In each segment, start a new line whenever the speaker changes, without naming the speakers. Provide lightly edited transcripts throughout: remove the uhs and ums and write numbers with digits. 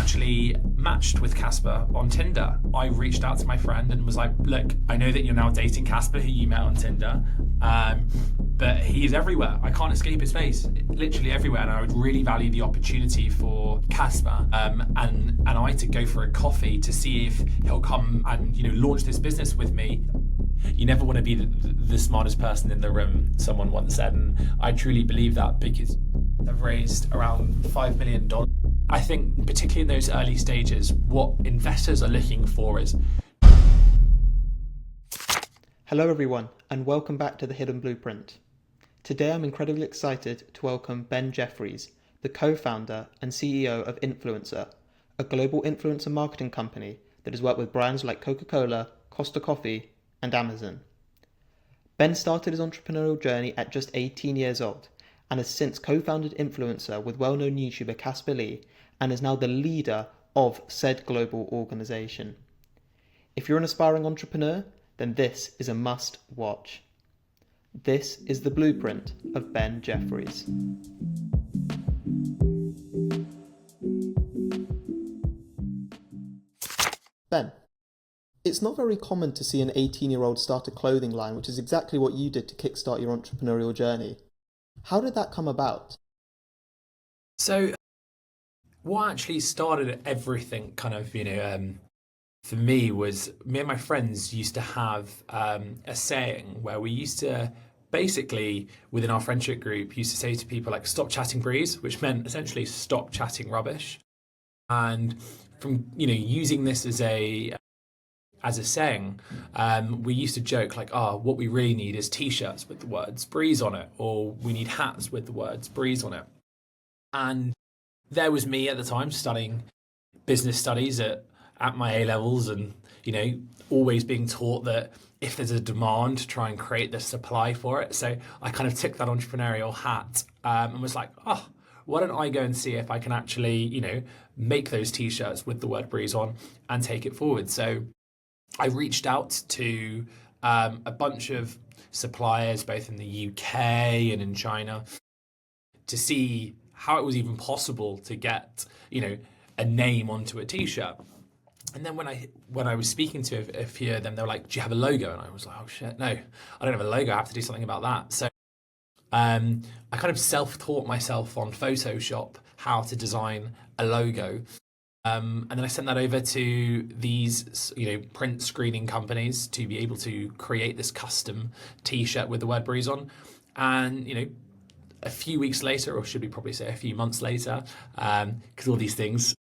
actually matched with Caspar on Tinder. I reached out to my friend and was like, look, I know that you're now dating Caspar, who you met on Tinder, but he's everywhere. I can't escape his face, literally everywhere. And I would really value the opportunity for Caspar and I to go for a coffee to see if he'll come and, launch this business with me. You never want to be the smartest person in the room, someone once said, and I truly believe that because I've raised around $5 million. I think particularly in those early stages, what investors are looking for is...
Hello everyone, and welcome back to The Hidden Blueprint. Today I'm incredibly excited to welcome Ben Jeffries, the co-founder and CEO of Influencer, a global influencer marketing company that has worked with brands like Coca-Cola, Costa Coffee, and Amazon. Ben started his entrepreneurial journey at just 18 years old and has since co-founded Influencer with well-known YouTuber Caspar Lee and is now the leader of said global organization. If you're an aspiring entrepreneur, then this is a must watch. This is the blueprint of Ben Jeffries. Ben, it's not very common to see an 18-year-old start a clothing line, which is exactly what you did to kickstart your entrepreneurial journey. How did that come about?
So what actually started everything for me was me and my friends used to have a saying where we used to basically, within our friendship group, used to say to people like, stop chatting breeze, which meant essentially stop chatting rubbish. And from, using this as a saying, we used to joke like, what we really need is t-shirts with the words breeze on it, or we need hats with the words breeze on it. And there was me at the time studying business studies at my A-levels and, always being taught that if there's a demand, try and create the supply for it. So I kind of took that entrepreneurial hat and was like, why don't I go and see if I can actually, make those t-shirts with the word breeze on and take it forward. So I reached out to a bunch of suppliers, both in the UK and in China, to see how it was even possible to get, a name onto a t-shirt. And then when I was speaking to a few of them, they were like, do you have a logo? And I was like, oh shit, no, I don't have a logo. I have to do something about that. So I kind of self-taught myself on Photoshop how to design a logo. And then I sent that over to these, print screening companies to be able to create this custom t-shirt with the word breeze on. And, a few weeks later, or should we probably say a few months later, because all these things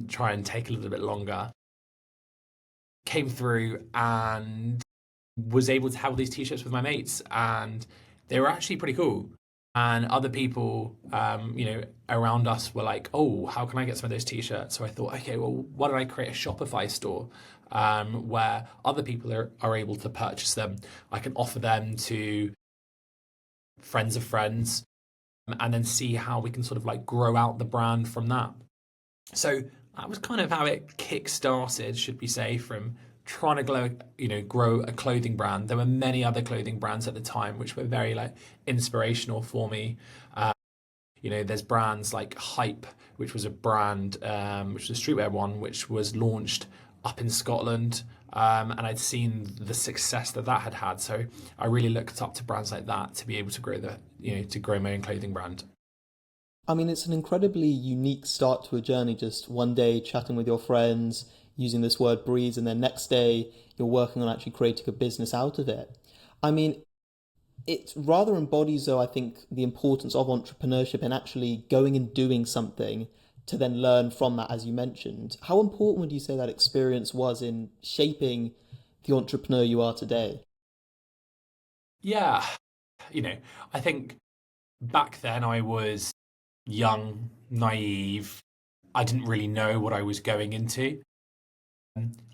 try and take a little bit longer, came through and was able to have all these t-shirts with my mates, and they were actually pretty cool. And other people, around us were like, oh, how can I get some of those t-shirts? So I thought, okay, well, why don't I create a Shopify store where other people are able to purchase them? I can offer them to friends of friends and then see how we can sort of like grow out the brand from that. So that was kind of how it kick-started, should we say, from trying to grow a clothing brand. There were many other clothing brands at the time which were very inspirational for me. There's brands like Hype, which was a brand, which was a streetwear one, which was launched up in Scotland, and I'd seen the success that had had. So I really looked up to brands like that to be able to grow to grow my own clothing brand.
I mean, it's an incredibly unique start to a journey, just one day chatting with your friends, using this word breeze, and then next day you're working on actually creating a business out of it. I mean, it rather embodies, though, I think, the importance of entrepreneurship and actually going and doing something to then learn from that, as you mentioned. How important would you say that experience was in shaping the entrepreneur you are today?
Yeah, I think back then I was young, naive. I didn't really know what I was going into.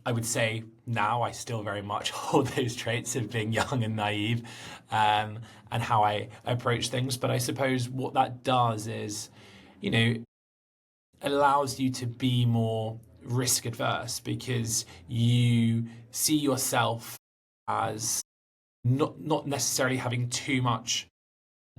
I would say now I still very much hold those traits of being young and naive, and how I approach things. But I suppose what that does is, allows you to be more risk adverse because you see yourself as not necessarily having too much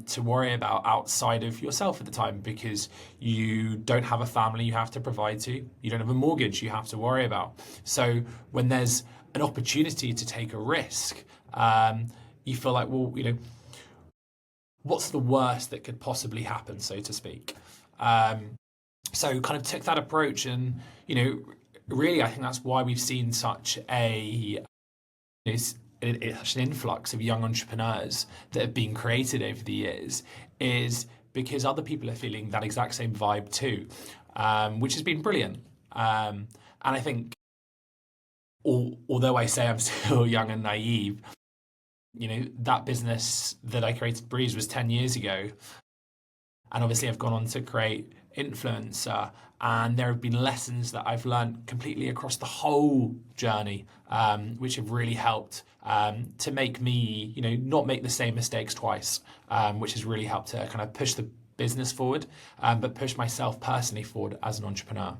to worry about outside of yourself at the time because you don't have a family you have to provide to, you don't have a mortgage you have to worry about. So when there's an opportunity to take a risk, you feel like, well, what's the worst that could possibly happen, so to speak? Um, so kind of took that approach, and really, I think that's why we've seen such such an influx of young entrepreneurs that have been created over the years, is because other people are feeling that exact same vibe too, which has been brilliant. And I think, although I say I'm still young and naive, that business that I created, Breeze, was 10 years ago. And obviously, I've gone on to create Influencer, and there have been lessons that I've learned completely across the whole journey, which have really helped to make me, not make the same mistakes twice, which has really helped to kind of push the business forward, but push myself personally forward as an entrepreneur.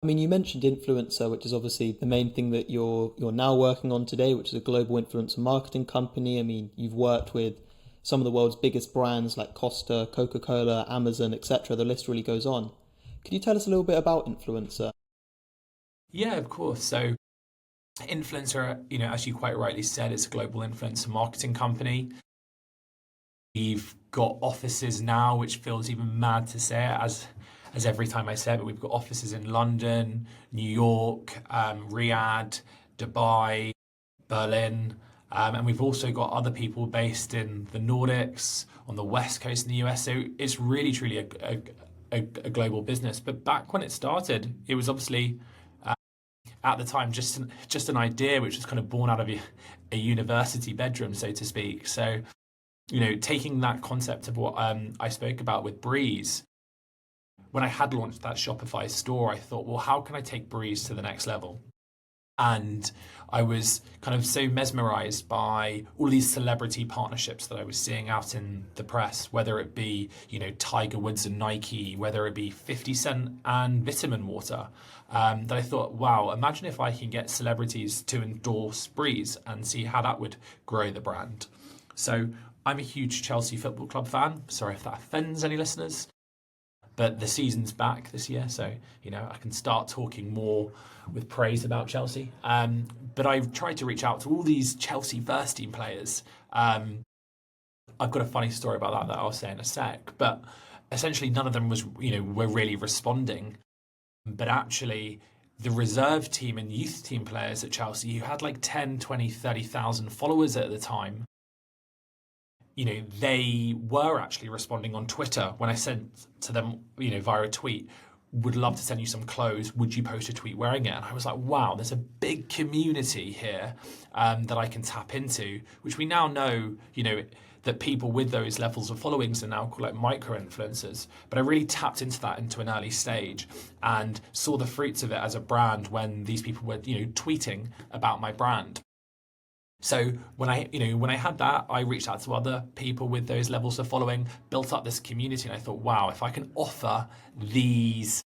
I mean, you mentioned influencer, which is obviously the main thing that you're now working on today, which is a global influencer marketing company. I mean, you've worked with some of the world's biggest brands like Costa, Coca-Cola, Amazon, etc. The list really goes on. Could you tell us a little bit about influencer?
Yeah, of course. So Influencer, as you quite rightly said, it's a global influencer marketing company. We've got offices now, which feels even mad to say it, as every time I say it, but we've got offices in London, New York, Riyadh, Dubai, Berlin, and we've also got other people based in the Nordics, on the West Coast in the US. So it's really, truly a global business. But back when it started, it was obviously at the time just an idea which was kind of born out of a university bedroom, so to speak. So taking that concept of what I spoke about with Breeze, when I had launched that Shopify store, I thought, well, how can I take Breeze to the next level? And I was kind of so mesmerized by all these celebrity partnerships that I was seeing out in the press, whether it be, Tiger Woods and Nike, whether it be 50 Cent and vitamin water, that I thought, wow, imagine if I can get celebrities to endorse Breeze and see how that would grow the brand. So I'm a huge Chelsea Football Club fan. Sorry if that offends any listeners. But the season's back this year, so I can start talking more with praise about Chelsea. But I've tried to reach out to all these Chelsea first team players. I've got a funny story about that I'll say in a sec. But essentially, none of them were really responding. But actually, the reserve team and youth team players at Chelsea, who had like 10, 20, 30,000 followers at the time, they were actually responding on Twitter when I sent to them, via a tweet, would love to send you some clothes. Would you post a tweet wearing it? And I was like, wow, there's a big community here that I can tap into, which we now know, that people with those levels of followings are now called like micro influencers. But I really tapped into that into an early stage and saw the fruits of it as a brand when these people were, tweeting about my brand. So when I had that, I reached out to other people with those levels of following, built up this community, and I thought, wow, if I can offer these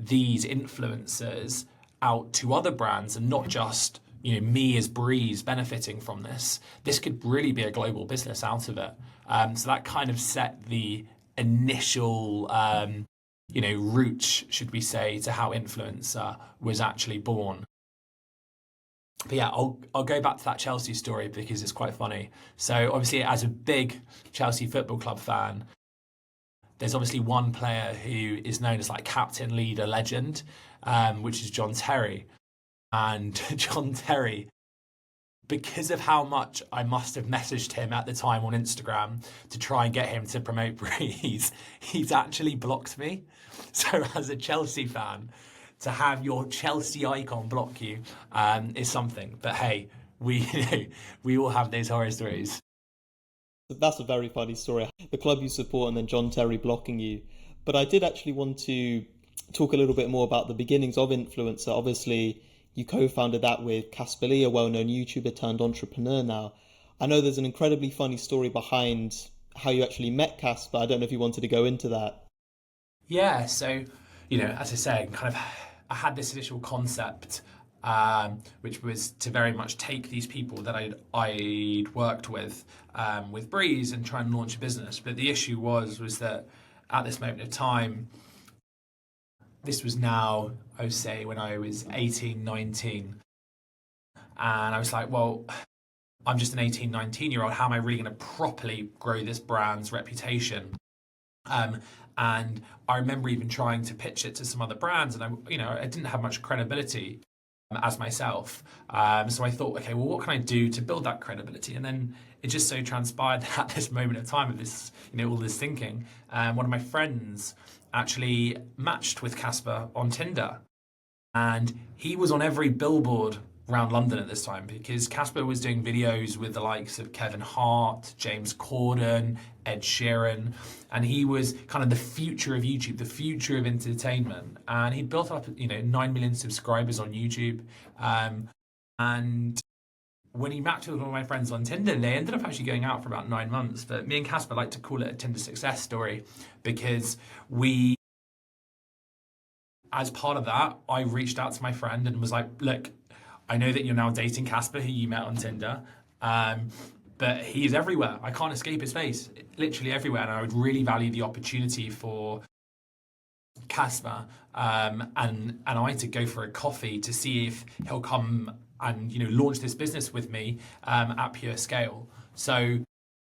influencers out to other brands and not just me as Breeze benefiting from this could really be a global business out of it. So that kind of set the initial route, should we say, to how Influencer was actually born. But yeah, I'll go back to that Chelsea story because it's quite funny. So obviously, as a big Chelsea Football Club fan, there's obviously one player who is known as like captain, leader, legend, which is John Terry. And John Terry, because of how much I must have messaged him at the time on Instagram to try and get him to promote Breeze, he's actually blocked me. So as a Chelsea fan, to have your Chelsea icon block you is something. But hey, we all have those horror stories.
That's a very funny story. The club you support and then John Terry blocking you. But I did actually want to talk a little bit more about the beginnings of Influencer. Obviously, you co-founded that with Caspar Lee, a well-known YouTuber turned entrepreneur now. I know there's an incredibly funny story behind how you actually met Caspar. I don't know if you wanted to go into that.
Yeah, so as I said, kind of, I had this initial concept which was to very much take these people that I'd worked with Breeze and try and launch a business. But the issue was that at this moment of time, this was now, I would say, when I was 18, 19. And I was like, well, I'm just an 18, 19-year-old. How am I really going to properly grow this brand's reputation? Um, and I remember even trying to pitch it to some other brands, and I didn't have much credibility as myself. So I thought, okay, well, what can I do to build that credibility? And then it just so transpired that at this moment of time of this, all this thinking, one of my friends actually matched with Caspar on Tinder, and he was on every billboard around London at this time because Caspar was doing videos with the likes of Kevin Hart, James Corden, Ed Sheeran, and he was kind of the future of YouTube, the future of entertainment. And he built up, 9 million subscribers on YouTube. And when he matched with one of my friends on Tinder, they ended up actually going out for about 9 months. But me and Caspar like to call it a Tinder success story because as part of that, I reached out to my friend and was like, look, I know that you're now dating Caspar, who you met on Tinder, but he's everywhere. I can't escape his face, literally everywhere. And I would really value the opportunity for Caspar and I to go for a coffee to see if he'll come and launch this business with me at pure scale. So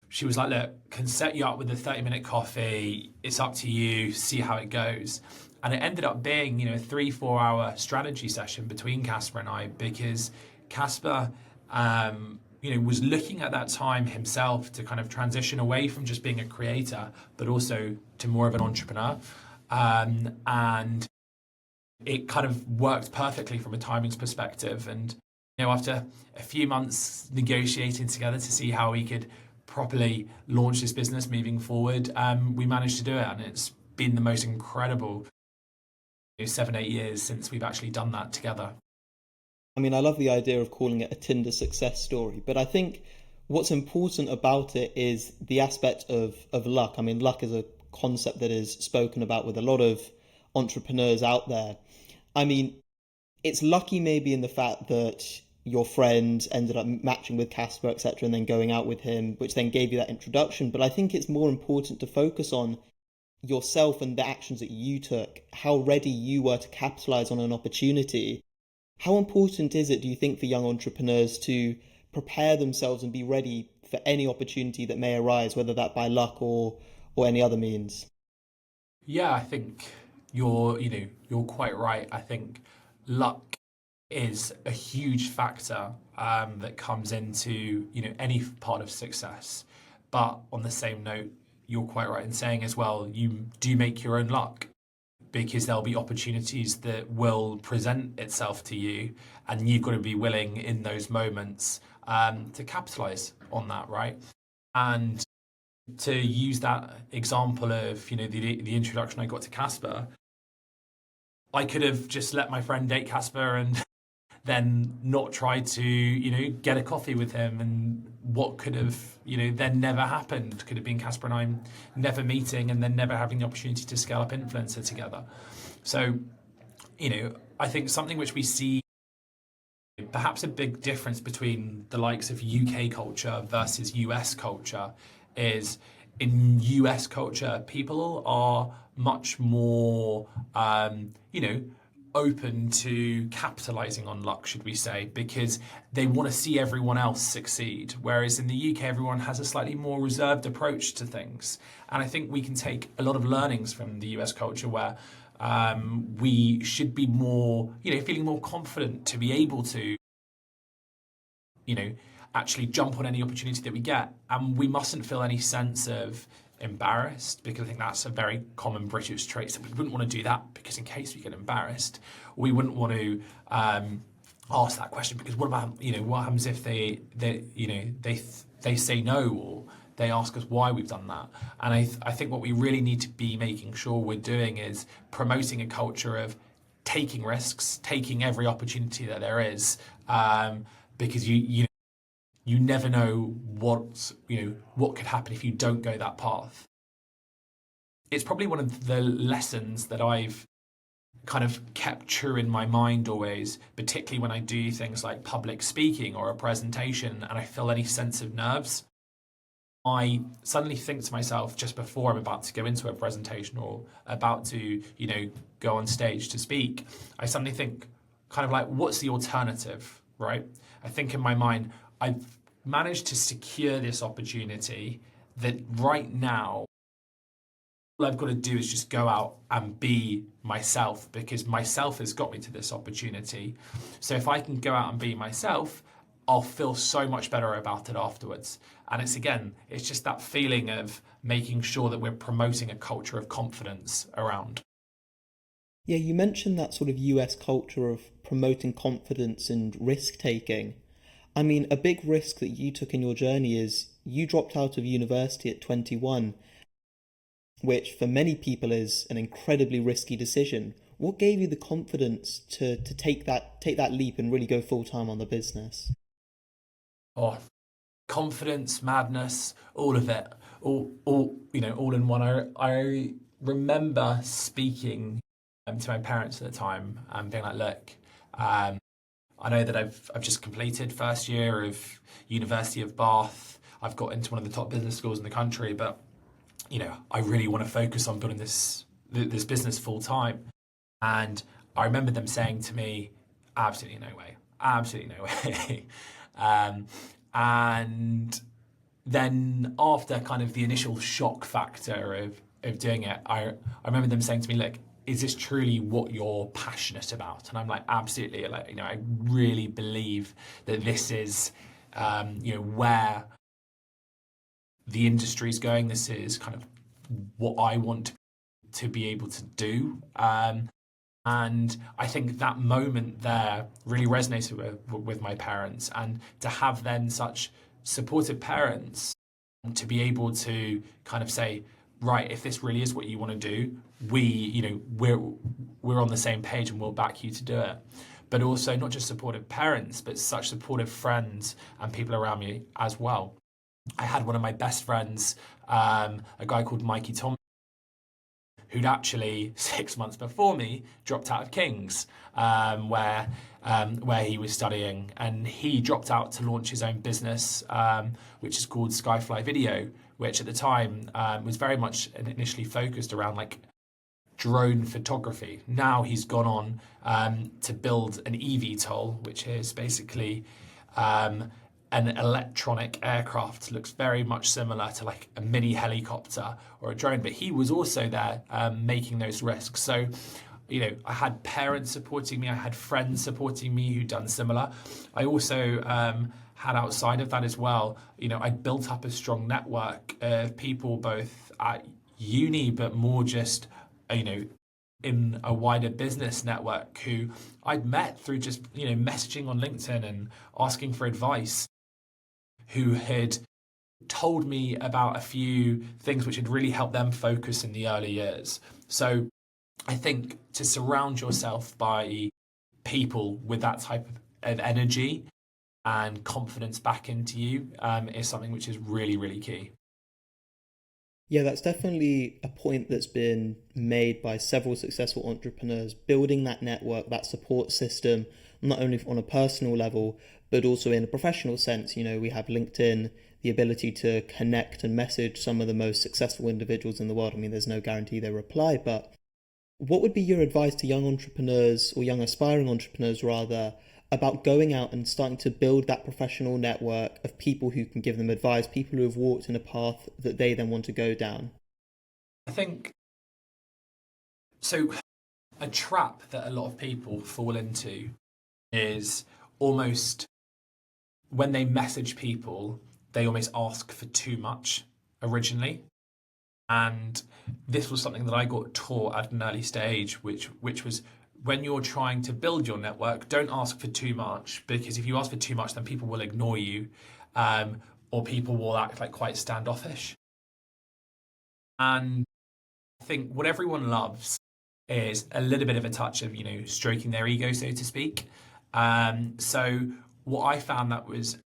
she was like, look, can set you up with a 30-minute coffee. It's up to you. See how it goes. And it ended up being, a 3-4 hour strategy session between Caspar and I because Caspar, was looking at that time himself to kind of transition away from just being a creator, but also to more of an entrepreneur. And it kind of worked perfectly from a timings perspective. And, after a few months negotiating together to see how we could properly launch this business moving forward, we managed to do it. And it's been the most incredible 7-8 years since we've actually done that together.
I mean, I love the idea of calling it a Tinder success story, but I think what's important about it is the aspect of luck. I mean, luck is a concept that is spoken about with a lot of entrepreneurs out there. I mean, it's lucky maybe in the fact that your friend ended up matching with Caspar, etc., and then going out with him, which then gave you that introduction. But I think it's more important to focus on yourself and the actions that you took, how ready you were to capitalize on an opportunity. How important is it, do you think, for young entrepreneurs to prepare themselves and be ready for any opportunity that may arise, whether that by luck or any other means?
Yeah, I think you're quite right. I think luck is a huge factor that comes into any part of success. But on the same note, you're quite right in saying as well, you do make your own luck because there'll be opportunities that will present itself to you, and you've got to be willing in those moments to capitalize on that, right? And to use that example of the introduction I got to Caspar, I could have just let my friend date Caspar and then not tried to get a coffee with him, and what could have then never happened could have been Caspar and I never meeting and then never having the opportunity to scale up influencer together. So I think something which we see perhaps a big difference between the likes of UK culture versus US culture is in US culture, people are much more, open to capitalizing on luck, should we say, because they want to see everyone else succeed. Whereas in the UK, everyone has a slightly more reserved approach to things. And I think we can take a lot of learnings from the US culture where we should be more, feeling more confident to be able to, actually jump on any opportunity that we get. And we mustn't feel any sense of embarrassed, because I think that's a very common British trait. So we wouldn't want to do that because in case we get embarrassed, we wouldn't want to ask that question because what about what happens if they say no, or they ask us why we've done that. And I think what we really need to be making sure we're doing is promoting a culture of taking risks, taking every opportunity that there is, because you never know what could happen if you don't go that path. It's probably one of the lessons that I've kind of kept true in my mind always, particularly when I do things like public speaking or a presentation and I feel any sense of nerves. I suddenly think to myself just before I'm about to go into a presentation or about to, go on stage to speak, I suddenly think kind of like, what's the alternative, right? I think in my mind, I've managed to secure this opportunity that right now all I've got to do is just go out and be myself because myself has got me to this opportunity. So if I can go out and be myself, I'll feel so much better about it afterwards. And it's just that feeling of making sure that we're promoting a culture of confidence around.
Yeah, you mentioned that sort of US culture of promoting confidence and risk taking. I mean, a big risk that you took in your journey is you dropped out of university at 21, which for many people is an incredibly risky decision. What gave you the confidence to take that leap and really go full time on the business?
Oh, confidence, madness, all of it, all in one. I remember speaking to my parents at the time and being like, "Look, um, I know that I've just completed first year of University of Bath. I've got into one of the top business schools in the country, but I really want to focus on building this business full time." And I remember them saying to me, "Absolutely no way, absolutely no way." um, and then after kind of the initial shock factor of doing it, I remember them saying to me, "Look, is this truly what you're passionate about?" And I'm like, "Absolutely." Like, I really believe that this is, where the industry's going. This is kind of what I want to be able to do. And I think that moment there really resonated with my parents. And to have then such supportive parents to be able to kind of say, right, if this really is what you want to do, we're on the same page and we'll back you to do it. But also not just supportive parents, but such supportive friends and people around me as well. I had one of my best friends, a guy called Mikey Thompson, who'd actually 6 months before me dropped out of King's, where he was studying, and he dropped out to launch his own business, which is called Skyfly Video, which at the time was very much initially focused around like drone photography. Now he's gone on to build an eVTOL, which is basically an electronic aircraft. Looks very much similar to like a mini helicopter or a drone, but he was also there making those risks. So, I had parents supporting me, I had friends supporting me who'd done similar. I also had outside of that as well, I'd built up a strong network of people both at uni, but more just, in a wider business network who I'd met through just, messaging on LinkedIn and asking for advice, who had told me about a few things which had really helped them focus in the early years. So I think to surround yourself by people with that type of energy and confidence back into you is something which is really, really key.
Yeah, that's definitely a point that's been made by several successful entrepreneurs, building that network, that support system, not only on a personal level, but also in a professional sense. We have LinkedIn, the ability to connect and message some of the most successful individuals in the world. I mean, there's no guarantee they reply, but what would be your advice to young entrepreneurs or young aspiring entrepreneurs rather about going out and starting to build that professional network of people who can give them advice, people who have walked in a path that they then want to go down?
I think so. A trap that a lot of people fall into is almost when they message people, they almost ask for too much originally. And this was something that I got taught at an early stage, which was when you're trying to build your network, don't ask for too much, because if you ask for too much, then people will ignore you, or people will act like quite standoffish. And I think what everyone loves is a little bit of a touch of stroking their ego, so to speak. So what I found that was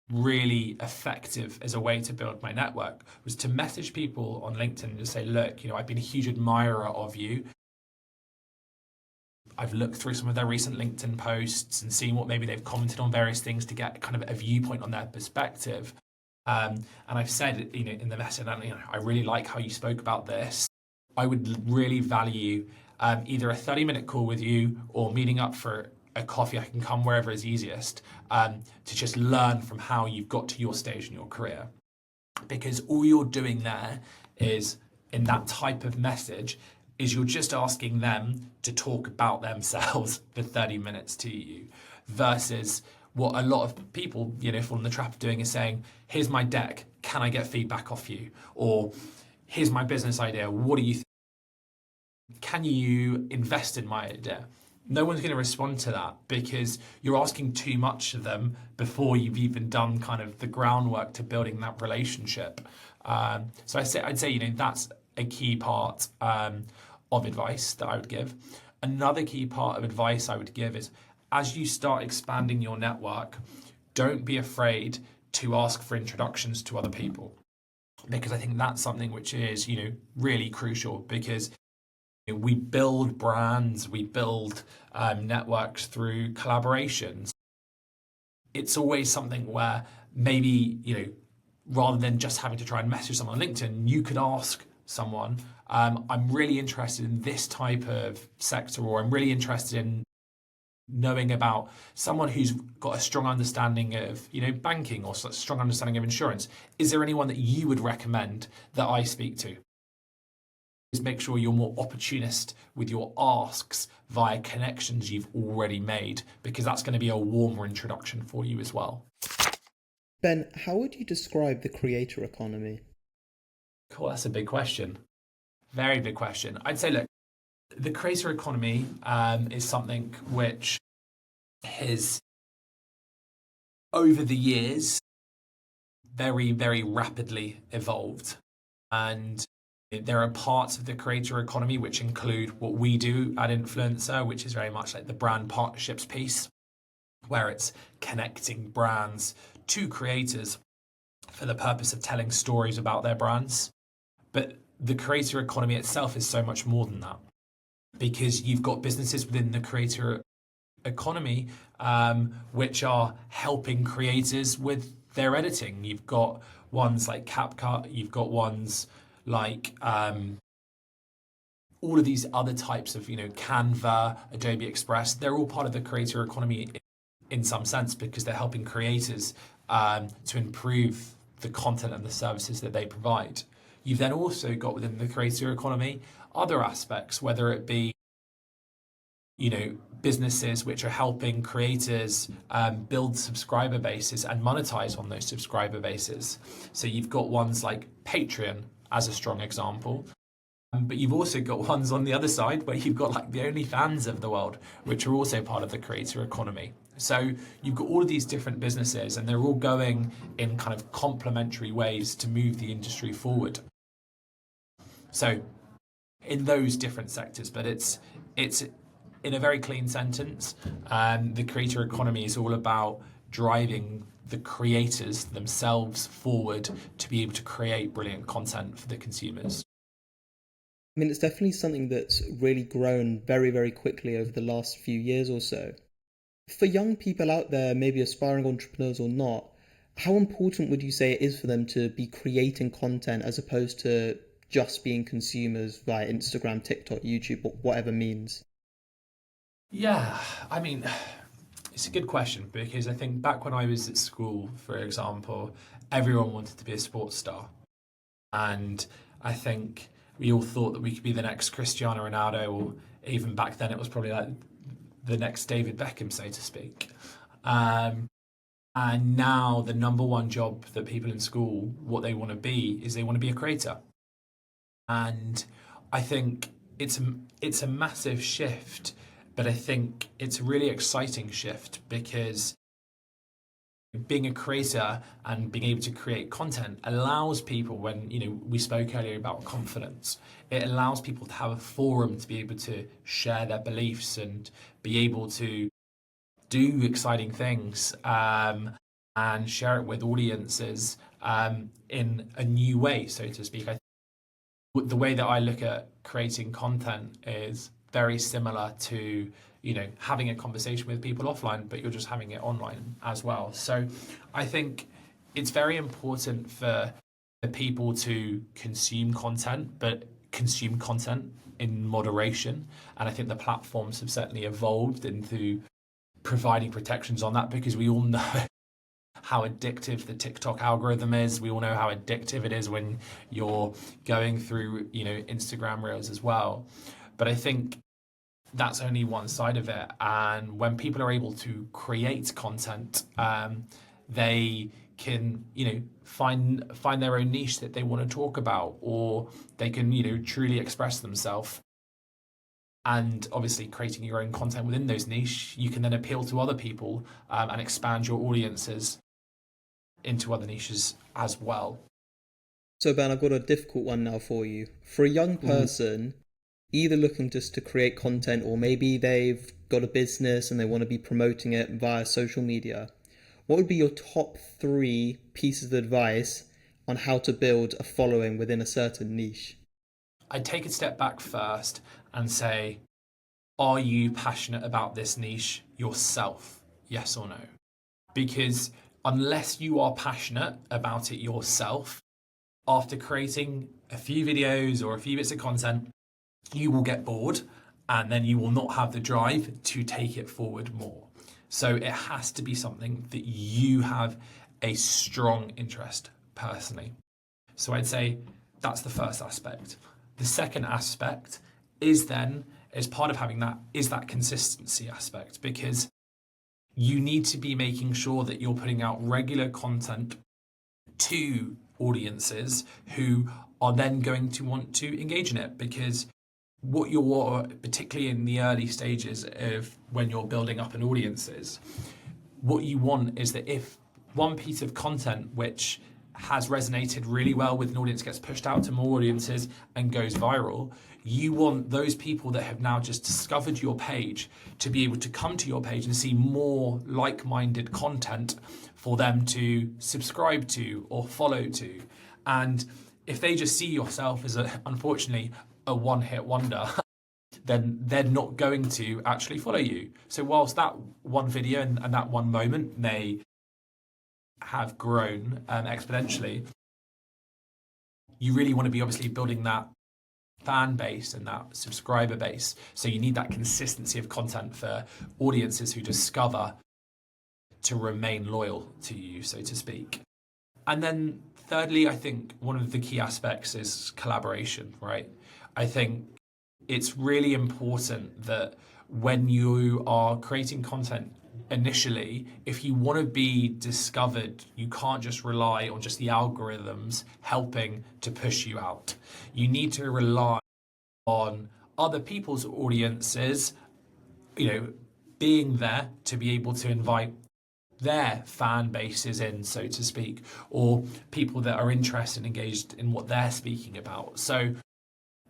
really effective as a way to build my network was to message people on LinkedIn and just say, look, I've been a huge admirer of you. I've looked through some of their recent LinkedIn posts and seen what maybe they've commented on various things to get kind of a viewpoint on their perspective. And I've said, in the message, I really like how you spoke about this. I would really value either a 30-minute call with you or meeting up for a coffee. I can come wherever is easiest to just learn from how you've got to your stage in your career. Because all you're doing there is, in that type of message, is you're just asking them to talk about themselves for 30 minutes to you, versus what a lot of people, fall in the trap of doing is saying, here's my deck, can I get feedback off you? Or here's my business idea, what do you think? Can you invest in my idea? No one's going to respond to that because you're asking too much of them before you've even done kind of the groundwork to building that relationship. So I'd say that's a key part of advice that I would give. Another key part of advice I would give is, as you start expanding your network, don't be afraid to ask for introductions to other people, because I think that's something which is really crucial, because we build brands, we build networks through collaborations. It's always something where maybe, rather than just having to try and message someone on LinkedIn, you could ask someone, I'm really interested in this type of sector, or I'm really interested in knowing about someone who's got a strong understanding of, banking, or a strong understanding of insurance. Is there anyone that you would recommend that I speak to? Is make sure you're more opportunist with your asks via connections you've already made, because that's going to be a warmer introduction for you as well.
Ben, how would you describe the creator economy?
Cool, that's a big question. Very big question. I'd say, look, the creator economy is something which has, over the years, very, very rapidly evolved. And there are parts of the creator economy which include what we do at Influencer, which is very much like the brand partnerships piece, where it's connecting brands to creators for the purpose of telling stories about their brands. But the creator economy itself is so much more than that, because you've got businesses within the creator economy which are helping creators with their editing. You've got ones like CapCut, you've got ones like all of these other types of, Canva, Adobe Express. They're all part of the creator economy in some sense, because they're helping creators to improve the content and the services that they provide. You've then also got within the creator economy other aspects, whether it be, businesses which are helping creators build subscriber bases and monetize on those subscriber bases. So you've got ones like Patreon as a strong example. But you've also got ones on the other side where you've got like the OnlyFans of the world, which are also part of the creator economy. So you've got all of these different businesses, and they're all going in kind of complementary ways to move the industry forward. So in those different sectors, but it's in a very clean sentence, the creator economy is all about driving the creators themselves forward to be able to create brilliant content for the consumers.
I mean, it's definitely something that's really grown very, very quickly over the last few years or so. For young people out there, maybe aspiring entrepreneurs or not, how important would you say it is for them to be creating content as opposed to just being consumers via Instagram, TikTok, YouTube, whatever means?
Yeah, I mean, it's a good question, because I think back when I was at school, for example, everyone wanted to be a sports star. And I think we all thought that we could be the next Cristiano Ronaldo, or even back then it was probably like the next David Beckham, so to speak. And now the number one job that people in school, what they want to be, is they want to be a creator. And I think it's a massive shift, but I think it's a really exciting shift, because being a creator and being able to create content allows people, when we spoke earlier about confidence, it allows people to have a forum to be able to share their beliefs and be able to do exciting things and share it with audiences in a new way, so to speak. The way that I look at creating content is very similar to having a conversation with people offline, but you're just having it online as well. So I think it's very important for the people to consume content, but consume content in moderation. And I think the platforms have certainly evolved into providing protections on that, because we all know how addictive the TikTok algorithm is. We all know how addictive it is when you're going through, Instagram Reels as well. But I think that's only one side of it. And when people are able to create content, they can, find their own niche that they want to talk about, or they can, truly express themselves. And obviously, creating your own content within those niche, you can then appeal to other people, and expand your audiences into other niches as well.
So, Ben, I've got a difficult one now for you. For a young
Ooh.
person, either looking just to create content, or maybe they've got a business and they want to be promoting it via social media, what would be your top 3 pieces of advice on how to build a following within a certain niche?
I'd take a step back first and say, are you passionate about this niche yourself? Yes or no? Because unless you are passionate about it yourself, after creating a few videos or a few bits of content, you will get bored, and then you will not have the drive to take it forward more. So it has to be something that you have a strong interest personally. So I'd say that's the first aspect. The second aspect is then, as part of having that, is that consistency aspect, because you need to be making sure that you're putting out regular content to audiences who are then going to want to engage in it. Because what you're, particularly in the early stages of when you're building up an audience, is what you want is that if one piece of content which has resonated really well with an audience gets pushed out to more audiences and goes viral, you want those people that have now just discovered your page to be able to come to your page and see more like-minded content for them to subscribe to or follow to. And if they just see yourself as, unfortunately, a one-hit wonder, then they're not going to actually follow you. So whilst that one video and that one moment may have grown exponentially, you really want to be obviously building that fan base and that subscriber base. So you need that consistency of content for audiences who discover to remain loyal to you, so to speak. And then thirdly, I think one of the key aspects is collaboration, right? I think it's really important that when you are creating content initially, if you want to be discovered, you can't just rely on just the algorithms helping to push you out. You need to rely on other people's audiences, being there to be able to invite their fan bases in, so to speak, or people that are interested and engaged in what they're speaking about. So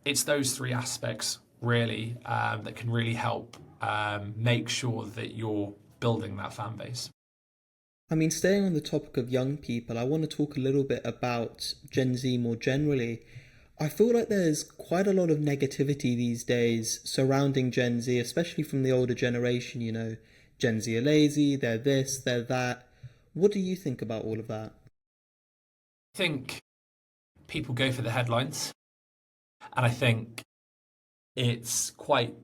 it's those 3 aspects really that can really help make sure that you're building that fan base.
I mean, staying on the topic of young people, I want to talk a little bit about Gen Z more generally. I feel like there's quite a lot of negativity these days surrounding Gen Z, especially from the older generation, Gen Z are lazy, they're this, they're that. What do you think about all of that?
I think people go for the headlines, and I think it's quite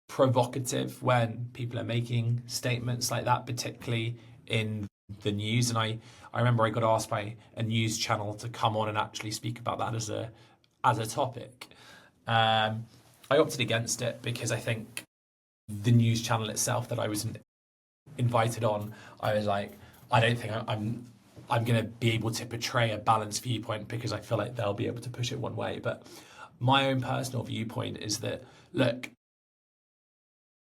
provocative when people are making statements like that, particularly in the news. And I remember I got asked by a news channel to come on and actually speak about that as a topic. I opted against it because I think the news channel itself that I was invited on, I was like, I don't think I'm going to be able to portray a balanced viewpoint, because I feel like they'll be able to push it one way. But my own personal viewpoint is that, look,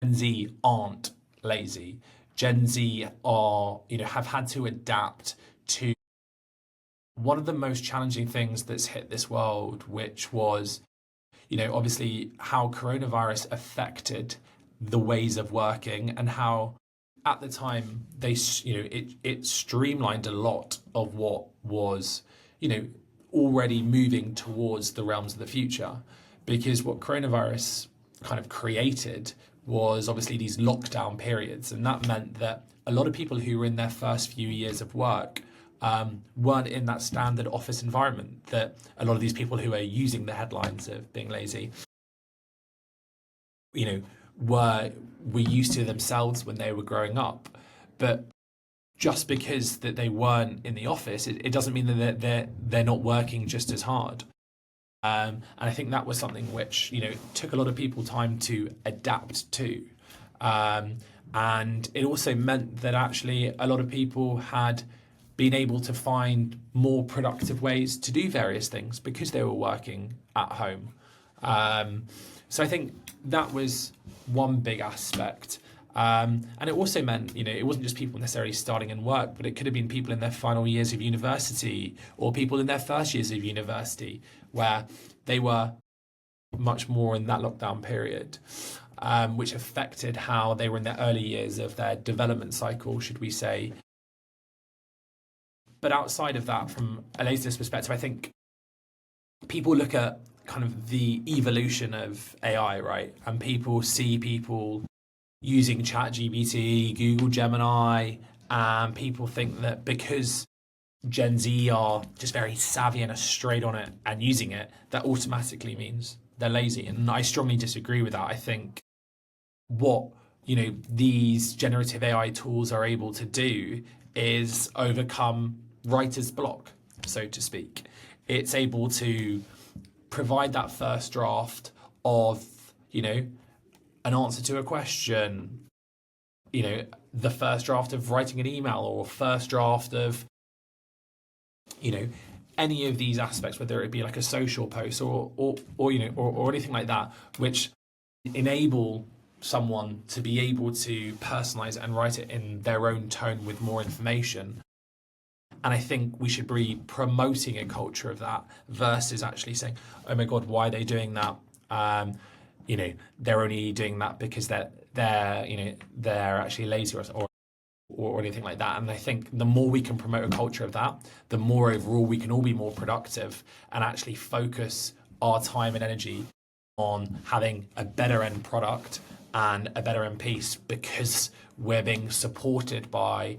Gen Z aren't lazy. Gen Z are, have had to adapt to one of the most challenging things that's hit this world, which was, obviously how coronavirus affected the ways of working, and how at the time it streamlined a lot of what was, already moving towards the realms of the future. Because what coronavirus kind of created was obviously these lockdown periods, and that meant that a lot of people who were in their first few years of work weren't in that standard office environment that a lot of these people who are using the headlines of being lazy, you know, were used to themselves when they were growing up. But just because that they weren't in the office, it doesn't mean that they're not working just as hard. And I think that was something which took a lot of people time to adapt to, and it also meant that actually a lot of people had been able to find more productive ways to do various things because they were working at home. So I think that was one big aspect. And it also meant, it wasn't just people necessarily starting in work, but it could have been people in their final years of university or people in their first years of university where they were much more in that lockdown period, which affected how they were in their early years of their development cycle, should we say. But outside of that, from a laziness perspective, I think people look at kind of the evolution of AI, right? And people see people using ChatGPT, Google Gemini, and people think that because Gen Z are just very savvy and are straight on it and using it, that automatically means they're lazy. And I strongly disagree with that. I think what these generative AI tools are able to do is overcome writer's block, so to speak. It's able to provide that first draft of an answer to a question, the first draft of writing an email, or first draft of any of these aspects, whether it be like a social post or anything like that, which enable someone to be able to personalize and write it in their own tone with more information. And I think we should be promoting a culture of that versus actually saying, oh my God, why are they doing that? They're only doing that because they're actually lazy or anything like that. And I think the more we can promote a culture of that, the more overall we can all be more productive and actually focus our time and energy on having a better end product and a better end piece, because we're being supported by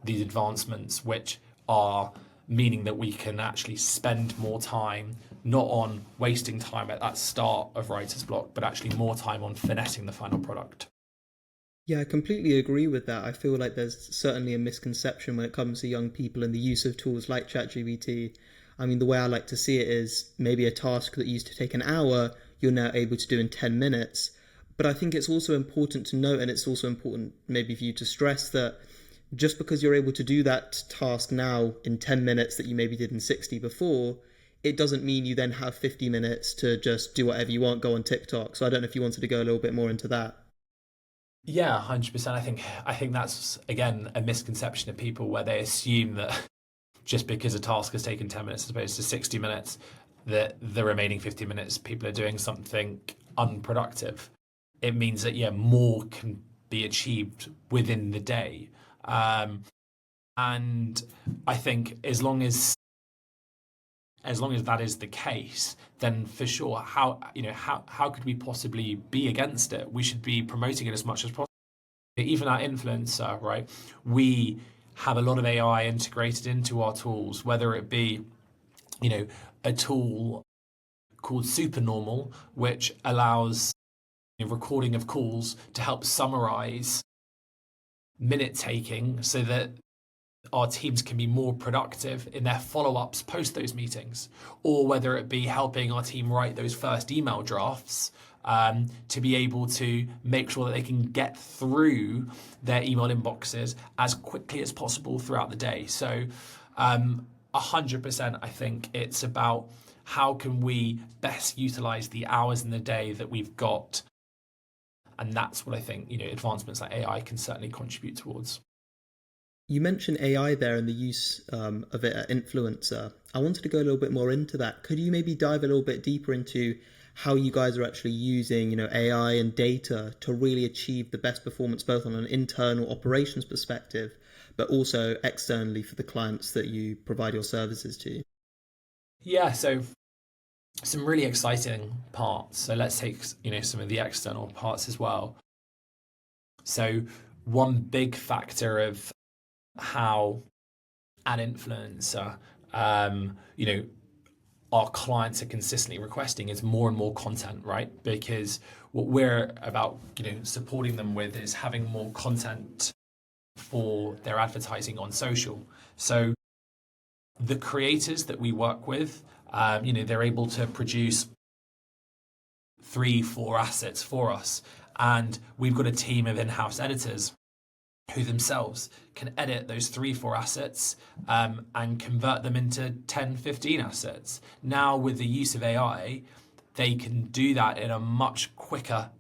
these advancements, which are meaning that we can actually spend more time not on wasting time at that start of writer's block, but actually more time on finessing the final product.
Yeah, I completely agree with that. I feel like there's certainly a misconception when it comes to young people and the use of tools like ChatGPT. I mean, the way I like to see it is maybe a task that used to take an hour, you're now able to do in 10 minutes. But I think it's also important to note, and it's also important maybe for you to stress, that just because you're able to do that task now in 10 minutes that you maybe did in 60 before, it doesn't mean you then have 50 minutes to just do whatever you want, go on TikTok. So I don't know if you wanted to go a little bit more into that.
Yeah, 100%. I think that's again a misconception of people where they assume that just because a task has taken 10 minutes as opposed to 60 minutes, that the remaining 50 minutes people are doing something unproductive. It means that more can be achieved within the day. And I think as long as that is the case, then for sure, how could we possibly be against it? We should be promoting it as much as possible. Even our influencer, right? We have a lot of AI integrated into our tools, whether it be, a tool called Supernormal, which allows recording of calls to help summarize minute taking so that our teams can be more productive in their follow-ups post those meetings, or whether it be helping our team write those first email drafts, to be able to make sure that they can get through their email inboxes as quickly as possible throughout the day. So 100%, I think it's about how can we best utilize the hours in the day that we've got. And that's what I think, advancements like AI can certainly contribute towards.
You mentioned AI there and the use of it at Influencer. I wanted to go a little bit more into that. Could you maybe dive a little bit deeper into how you guys are actually using, AI and data to really achieve the best performance, both on an internal operations perspective, but also externally for the clients that you provide your services to?
Yeah, so some really exciting parts. So let's take, some of the external parts as well. So one big factor of how an influencer, um, you know, our clients are consistently requesting is more and more content, right? Because what we're about, supporting them with is having more content for their advertising on social. So the creators that we work with, they're able to produce 3, 4 assets for us. And we've got a team of in-house editors who themselves can edit those 3, 4 assets and convert them into 10, 15 assets. Now, with the use of AI, they can do that in a much quicker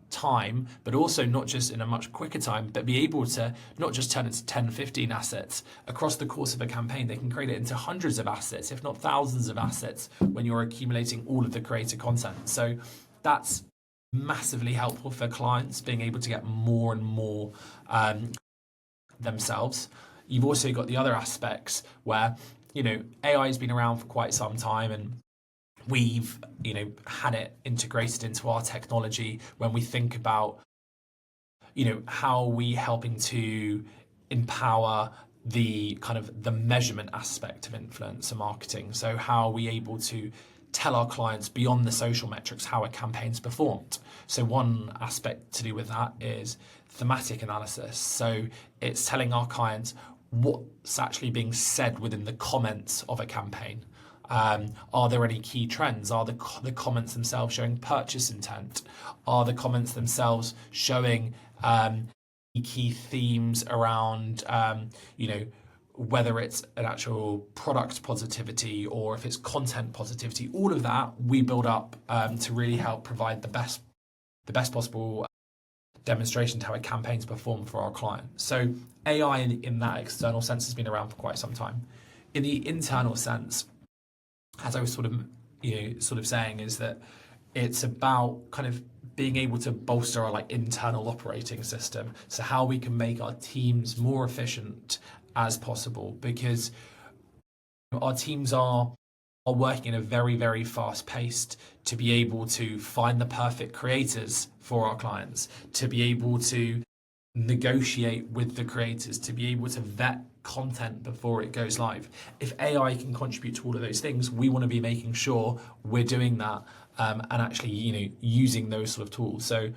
time, but also not just in a much quicker time, but be able to not just turn it to 10, 15 assets across the course of a campaign. They can create it into hundreds of assets, if not thousands of assets, when you're accumulating all of the creator content. So that's massively helpful for clients being able to get more and more themselves. You've also got the other aspects where, AI has been around for quite some time, and we've, had it integrated into our technology. When we think about, how are we helping to empower the kind of the measurement aspect of influencer marketing? So how are we able to tell our clients beyond the social metrics how a campaign's performed? So one aspect to do with that is thematic analysis. So it's telling our clients what's actually being said within the comments of a campaign. Are there any key trends? Are the comments themselves showing purchase intent? Are the comments themselves showing key themes around, whether it's an actual product positivity or if it's content positivity? All of that we build up to really help provide the best possible demonstration to how a campaign's perform for our client. So AI in that external sense has been around for quite some time. In the internal sense, as I was sort of saying, is that it's about kind of being able to bolster our internal operating system. So how we can make our teams more efficient as possible, because our teams are working in a very, very fast paced to be able to find the perfect creators for our clients, to be able to negotiate with the creators, to be able to vet content before it goes live. If AI can contribute to all of those things, we want to be making sure we're doing that and actually, using those sort of tools. So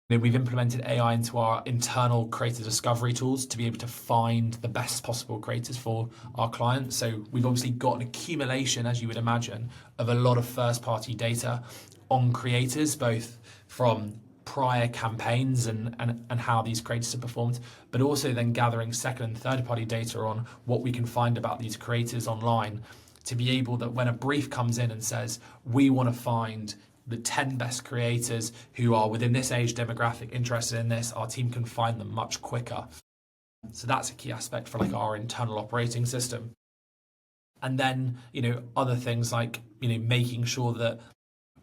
we've implemented AI into our internal creator discovery tools to be able to find the best possible creators for our clients. So we've obviously got an accumulation, as you would imagine, of a lot of first-party data on creators, both from prior campaigns and how these creators have performed, but also then gathering second and third party data on what we can find about these creators online, to be able that when a brief comes in and says, we want to find the 10 best creators who are within this age demographic interested in this, our team can find them much quicker. So that's a key aspect for our internal operating system. And then, other things like, making sure that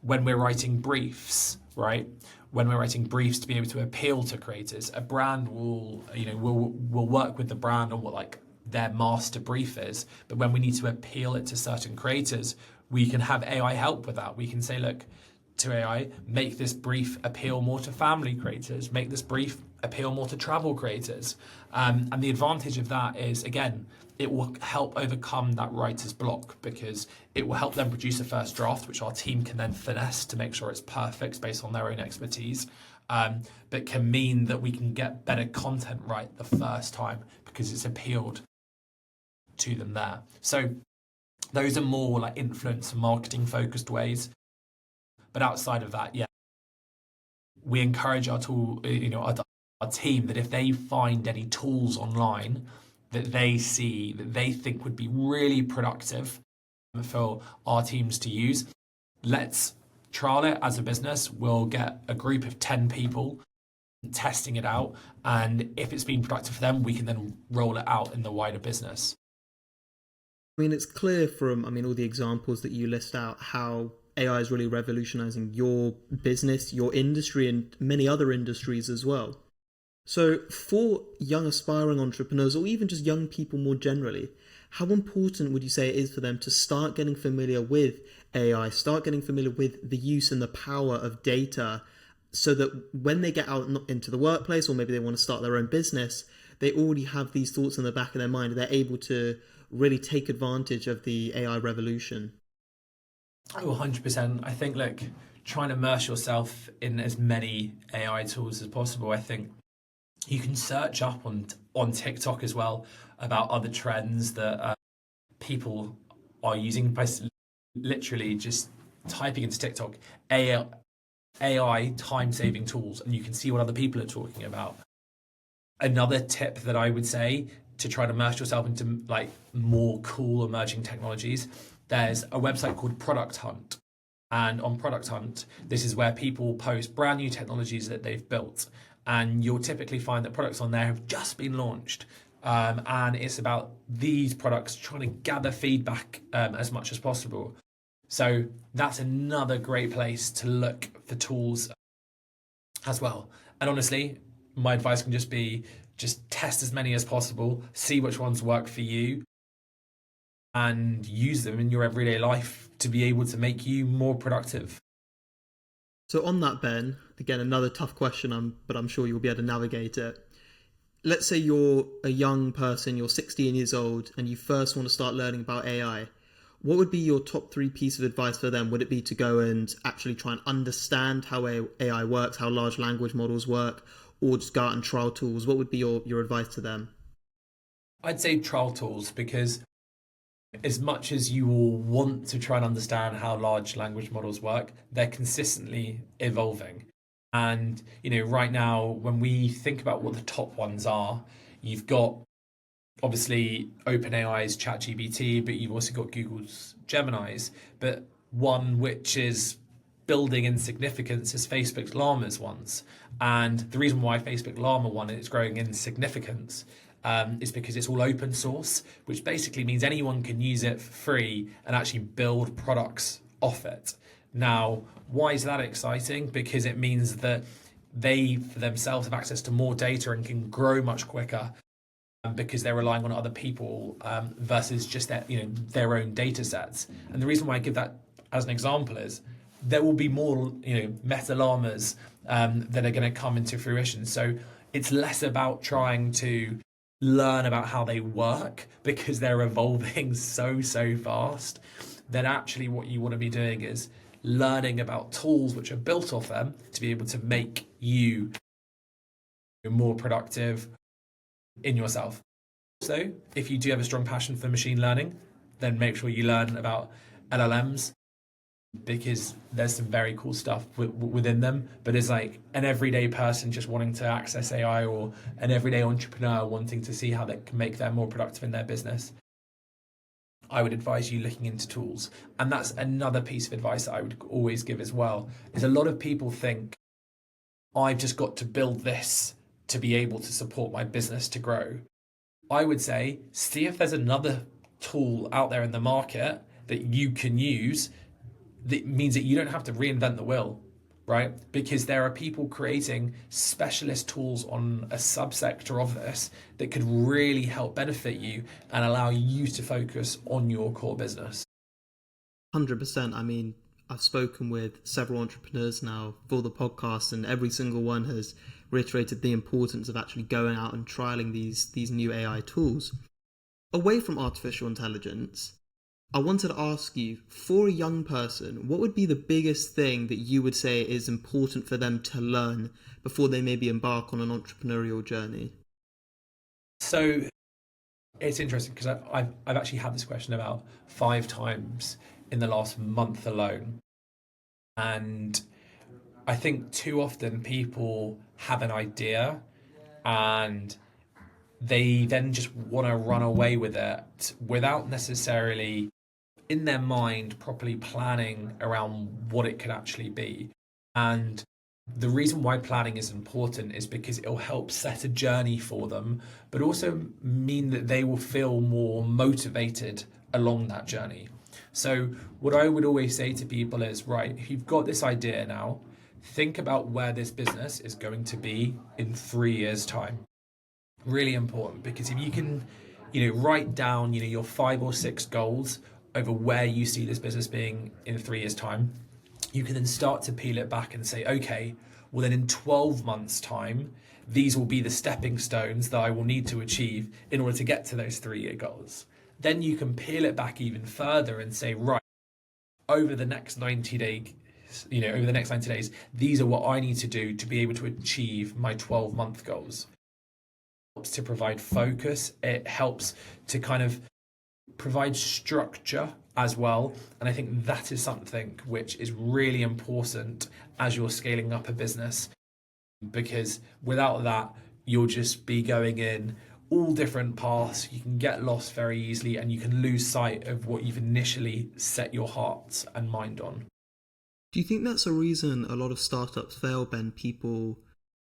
when we're writing briefs, right? When we're writing briefs to be able to appeal to creators, a brand will, will work with the brand on what their master brief is. But when we need to appeal it to certain creators, we can have AI help with that. We can say, look, to AI, make this brief appeal more to family creators, make this brief appeal more to travel creators. And the advantage of that is, again, it will help overcome that writer's block, because it will help them produce a first draft, which our team can then finesse to make sure it's perfect based on their own expertise. But can mean that we can get better content right the first time because it's appealed to them there. So those are more influencer marketing focused ways. But outside of that, yeah, we encourage our team that if they find any tools online that they see that they think would be really productive for our teams to use, let's trial it as a business. We'll get a group of 10 people testing it out, and if it's been productive for them, we can then roll it out in the wider business.
It's clear from, all the examples that you list out how AI is really revolutionizing your business, your industry, and many other industries as well. So for young aspiring entrepreneurs, or even just young people more generally, How important would you say it is for them to start getting familiar with AI, start getting familiar with the use and the power of data, so that when they get out into the workplace, or maybe they want to start their own business, they already have these thoughts in the back of their mind. They're able to really take advantage of the AI revolution.
Oh, 100%. I think, like, trying to immerse yourself in as many AI tools as possible. I think you can search up on TikTok as well about other trends that people are using by literally just typing into TikTok AI time saving tools, and you can see what other people are talking about. Another tip that I would say to try to immerse yourself into like more cool emerging technologies, there's a website called Product Hunt. And on Product Hunt, this is where people post brand new technologies that they've built. And you'll typically find that products on there have just been launched. And it's about these products trying to gather feedback as much as possible. So that's another great place to look for tools as well. And honestly, my advice can just be just test as many as possible, see which ones work for you, and use them in your everyday life to be able to make you more productive.
So on that, Ben, again, another tough question, but I'm sure you'll be able to navigate it. Let's say you're a young person, you're 16 years old, and you first want to start learning about AI. What would be your top three pieces of advice for them? Would it be to go and actually try and understand how AI works, how large language models work, or just go out and trial tools? What would be your advice to them?
I'd say trial tools, because as much as you will want to try and understand how large language models work, they're consistently evolving. And, right now, when we think about what the top ones are, you've got obviously OpenAI's ChatGPT, but you've also got Google's Gemini's. But one which is building in significance is Facebook's Llama's ones. And the reason why Facebook Llama one is growing in significance is because it's all open source, which basically means anyone can use it for free and actually build products off it. Now, why is that exciting? Because it means that they for themselves have access to more data and can grow much quicker, because they're relying on other people versus just their own data sets. And the reason why I give that as an example is there will be more meta llamas that are going to come into fruition. So it's less about trying to learn about how they work because they're evolving so fast. Then actually what you want to be doing is learning about tools which are built off them to be able to make you more productive in yourself. So if you do have a strong passion for machine learning, then make sure you learn about LLMs, because there's some very cool stuff within them. But it's like an everyday person just wanting to access AI, or an everyday entrepreneur wanting to see how they can make them more productive in their business, I would advise you looking into tools. And that's another piece of advice that I would always give as well, is a lot of people think, I've just got to build this to be able to support my business to grow. I would say, see if there's another tool out there in the market that you can use that means that you don't have to reinvent the wheel, right? Because there are people creating specialist tools on a subsector of this that could really help benefit you and allow you to focus on your core business.
100%. I mean, I've spoken with several entrepreneurs now for the podcast, and every single one has reiterated the importance of actually going out and trialing these new AI tools. Away from artificial intelligence, I wanted to ask you, for a young person, what would be the biggest thing that you would say is important for them to learn before they maybe embark on an entrepreneurial journey?
So it's interesting because I've actually had this question about 5 times in the last month alone. And I think too often people have an idea and they then just want to run away with it without necessarily in their mind properly planning around what it could actually be. And the reason why planning is important is because it'll help set a journey for them, but also mean that they will feel more motivated along that journey. So what I would always say to people is, right, if you've got this idea now, think about where this business is going to be in 3 years' time. Really important, because if you can write down, your 5 or 6 goals over where you see this business being in 3 years' time. You can then start to peel it back and say, okay, well, then in 12 months' time, these will be the stepping stones that I will need to achieve in order to get to those 3-year goals. Then you can peel it back even further and say, right, over the next 90 days, over the next 90 days, these are what I need to do to be able to achieve my 12-month goals. It helps to provide focus. It helps to kind of provide structure as well. And I think that is something which is really important as you're scaling up a business, because without that, you'll just be going in all different paths. You can get lost very easily and you can lose sight of what you've initially set your heart and mind on.
Do you think that's a reason a lot of startups fail, Ben? People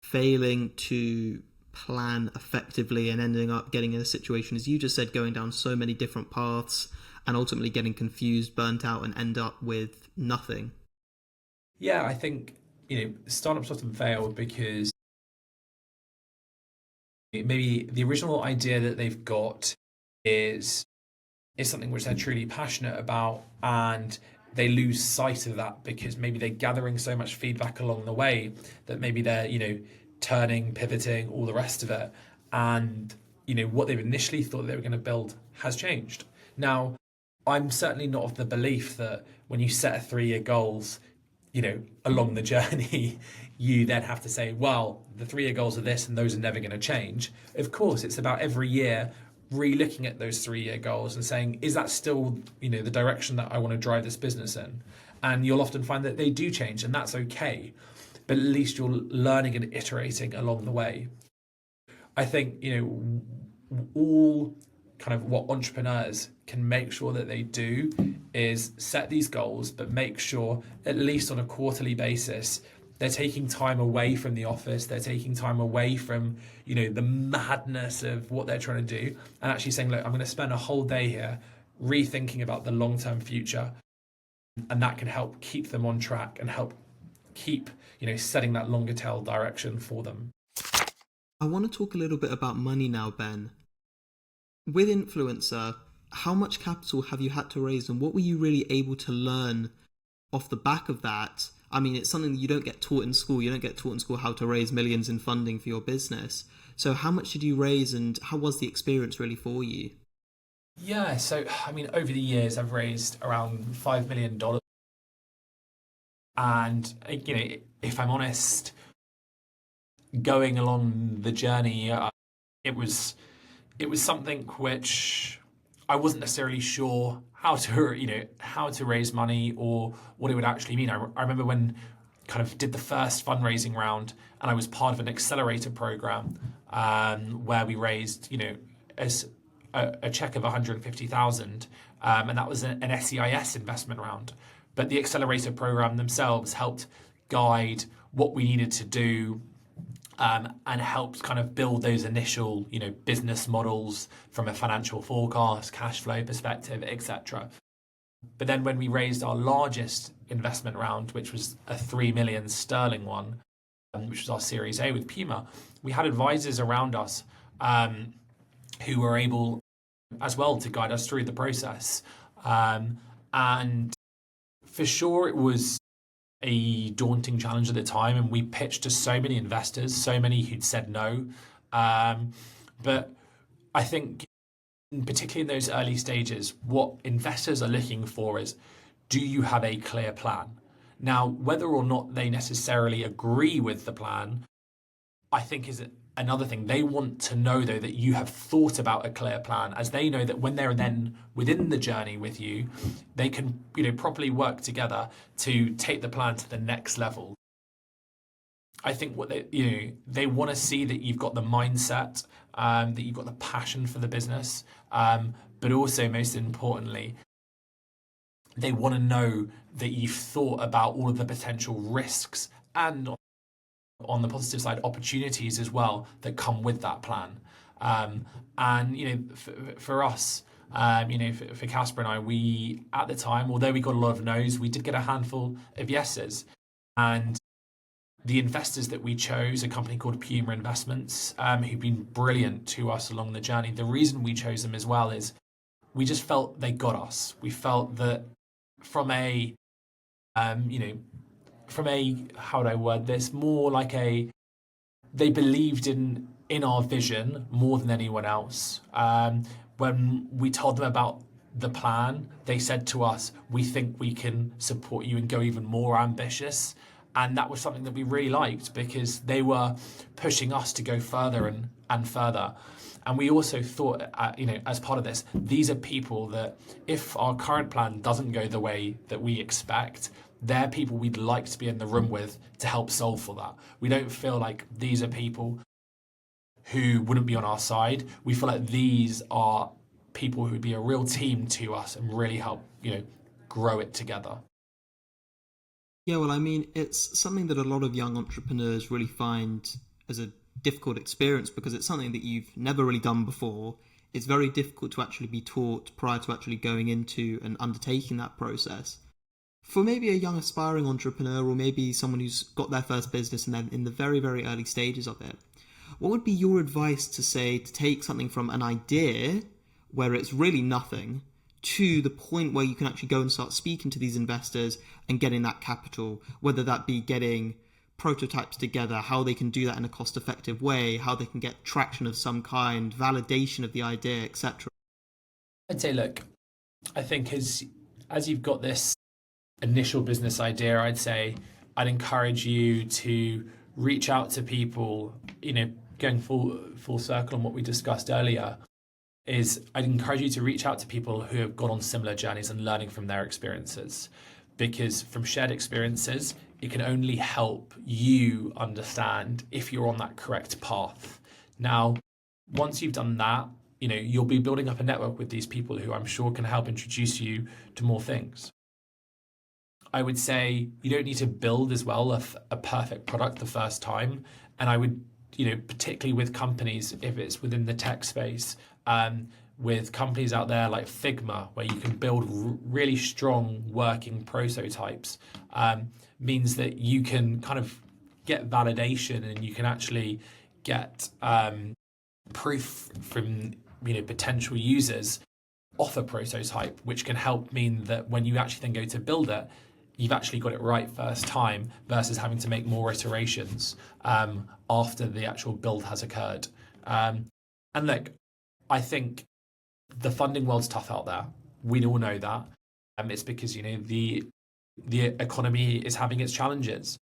failing to plan effectively and ending up getting in a situation, as you just said, going down so many different paths and ultimately getting confused, burnt out, and end up with nothing?
Yeah, I think, startups often fail because maybe the original idea that they've got is something which they're truly passionate about, and they lose sight of that because maybe they're gathering so much feedback along the way that maybe they're turning, pivoting, all the rest of it, and what they've initially thought they were going to build has changed. Now, I'm certainly not of the belief that when you set a 3-year goals, along the journey, you then have to say, well, the 3-year goals are this and those are never going to change. Of course, it's about every year re-looking at those 3-year goals and saying, is that still, the direction that I want to drive this business in? And you'll often find that they do change, and that's okay. But at least you're learning and iterating along the way. I think, all kind of what entrepreneurs can make sure that they do is set these goals, but make sure at least on a quarterly basis they're taking time away from the office, they're taking time away from the madness of what they're trying to do, and actually saying, look, I'm going to spend a whole day here rethinking about the long-term future. And that can help keep them on track and help keep setting that longer tail direction for them.
I want to talk a little bit about money now, Ben. With Influencer, how much capital have you had to raise, and what were you really able to learn off the back of that? I mean, it's something that you don't get taught in school. You don't get taught in school how to raise millions in funding for your business. So how much did you raise, and how was the experience really for you?
Yeah, so I mean, over the years, I've raised around $5 million. And, if I'm honest, going along the journey, it was something which I wasn't necessarily sure how to raise money or what it would actually mean. I remember when kind of did the first fundraising round, and I was part of an accelerator program where we raised as a check of 150,000, and that was an SEIS investment round. But the accelerator program themselves helped guide what we needed to do, and helped kind of build those initial, business models from a financial forecast, cash flow perspective, etc. But then when we raised our largest investment round, which was a 3 million sterling one, which was our Series A with Puma, we had advisors around us who were able as well to guide us through the process. And for sure, it was a daunting challenge at the time, and we pitched to so many investors, so many who'd said no. But I think, particularly in those early stages, what investors are looking for is, do you have a clear plan? Now, whether or not they necessarily agree with the plan, I think is another thing. They want to know, though, that you have thought about a clear plan, as they know that when they're then within the journey with you, they can properly work together to take the plan to the next level. I think what they want to see that you've got the mindset, that you've got the passion for the business, but also most importantly, they want to know that you've thought about all of the potential risks and, on the positive side, opportunities as well that come with that plan. And for us, for Caspar and I, we at the time, although we got a lot of no's, we did get a handful of yeses, and the investors that we chose, a company called Puma Investments, who've been brilliant to us along the journey. The reason we chose them as well is we just felt they got us. We felt that from a, you know, from a, how would I word this, more like a, they believed in our vision more than anyone else. When we told them about the plan, they said to us, "We think we can support you and go even more ambitious." And that was something that we really liked because they were pushing us to go further and further. And we also thought, as part of this, these are people that if our current plan doesn't go the way that we expect, they're people we'd like to be in the room with to help solve for that. We don't feel like these are people who wouldn't be on our side. We feel like these are people who would be a real team to us and really help, grow it together.
Yeah, well, I mean, it's something that a lot of young entrepreneurs really find as a difficult experience because it's something that you've never really done before. It's very difficult to actually be taught prior to actually going into and undertaking that process. For maybe a young aspiring entrepreneur or maybe someone who's got their first business and then in the very, very early stages of it, what would be your advice to say to take something from an idea where it's really nothing to the point where you can actually go and start speaking to these investors and getting that capital, whether that be getting prototypes together, how they can do that in a cost-effective way, how they can get traction of some kind, validation of the idea, etc.
I'd say, look, I think as you've got this initial business idea, I'd encourage you to reach out to people, going full circle on what we discussed earlier, is I'd encourage you to reach out to people who have gone on similar journeys and learning from their experiences. Because from shared experiences, it can only help you understand if you're on that correct path. Now, once you've done that, you'll be building up a network with these people who I'm sure can help introduce you to more things. I would say you don't need to build as well a perfect product the first time. And I would, particularly with companies, if it's within the tech space, with companies out there like Figma, where you can build really strong working prototypes, means that you can kind of get validation and you can actually get proof from potential users off a prototype, which can help mean that when you actually then go to build it, you've actually got it right first time versus having to make more iterations after the actual build has occurred. And look, I think the funding world's tough out there. We all know that. It's because the economy is having its challenges.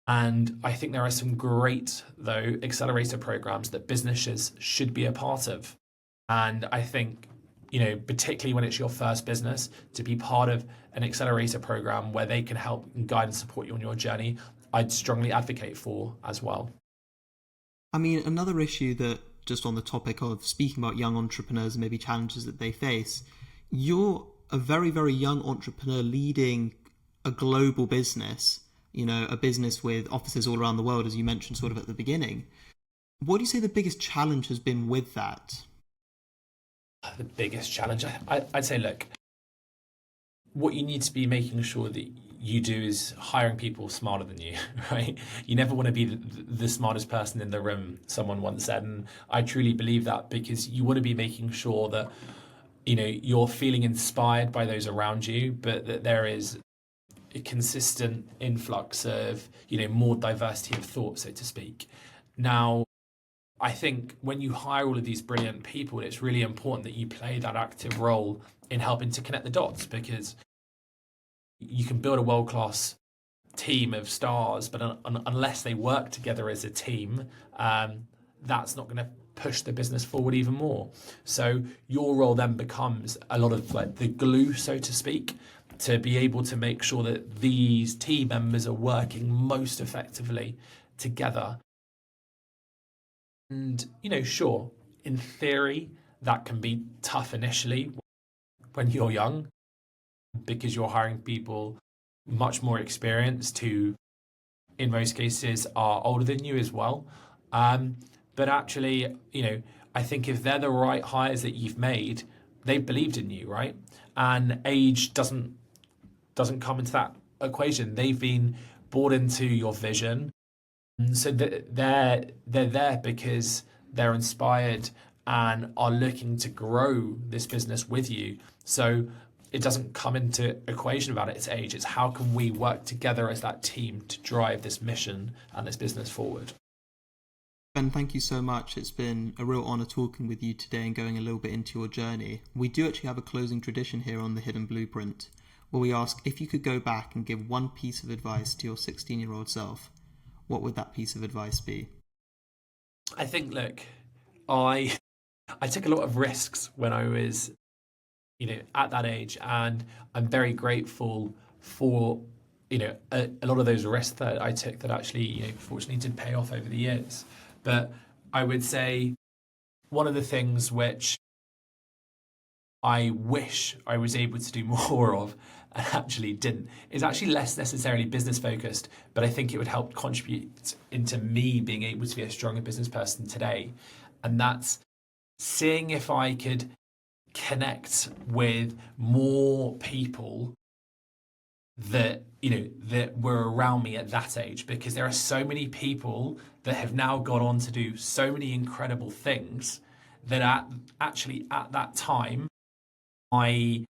And I think there are some great, though, accelerator programs that businesses should be a part of. And I think, particularly when it's your first business, to be part of an accelerator program where they can help and guide and support you on your journey, I'd strongly advocate for as well.
I mean, another issue that, just on the topic of speaking about young entrepreneurs and maybe challenges that they face, you're a very, very young entrepreneur leading a global business, a business with offices all around the world, as you mentioned sort of at the beginning. What do you say the biggest challenge has been with that?
The biggest challenge, I'd say, look, what you need to be making sure that you do is hiring people smarter than you, right? You never want to be the smartest person in the room, someone once said. And I truly believe that because you want to be making sure that, you're feeling inspired by those around you, but that there is a consistent influx of, more diversity of thought, so to speak. Now, I think when you hire all of these brilliant people, it's really important that you play that active role in helping to connect the dots because you can build a world-class team of stars, but unless they work together as a team, that's not going to push the business forward even more. So your role then becomes a lot of like the glue, so to speak, to be able to make sure that these team members are working most effectively together. And, sure, in theory, that can be tough initially when you're young because you're hiring people much more experienced who, in most cases, are older than you as well. But actually, I think if they're the right hires that you've made, they've believed in you, right? And age doesn't come into that equation. They've been bought into your vision So they're there because they're inspired and are looking to grow this business with you. So it doesn't come into equation about its age. It's how can we work together as that team to drive this mission and this business forward.
Ben, thank you so much. It's been a real honour talking with you today and going a little bit into your journey. We do actually have a closing tradition here on the Hidden Blueprint, where we ask if you could go back and give one piece of advice to your 16-year-old self, what would that piece of advice be?
I think, look, I I took a lot of risks when I was, at that age, and I'm very grateful for, a lot of those risks that I took that actually, fortunately did pay off over the years. But I would say one of the things which I wish I was able to do more of and actually didn't is actually less necessarily business focused, but I think it would help contribute into me being able to be a stronger business person today. And that's seeing if I could connect with more people that were around me at that age, because there are so many people that have now gone on to do so many incredible things that actually at that time I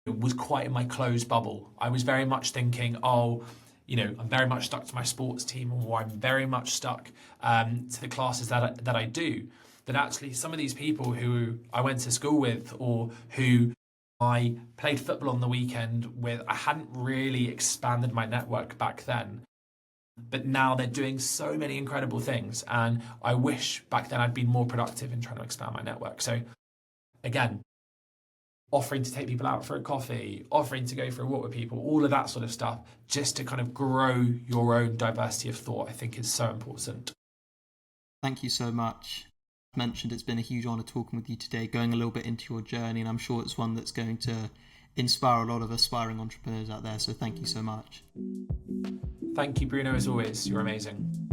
was quite in my closed bubble. I was very much thinking, oh, I'm very much stuck to my sports team, or I'm very much stuck to the classes that I do. That actually, some of these people who I went to school with, or who I played football on the weekend with, I hadn't really expanded my network back then. But now they're doing so many incredible things. And I wish back then I'd been more productive in trying to expand my network. So, again, offering to take people out for a coffee, offering to go for a walk with people, all of that sort of stuff, just to kind of grow your own diversity of thought, I think is so important.
Thank you so much. As mentioned, it's been a huge honour talking with you today, going a little bit into your journey, and I'm sure it's one that's going to inspire a lot of aspiring entrepreneurs out there. So thank you so much.
Thank you, Bruno, as always. You're amazing.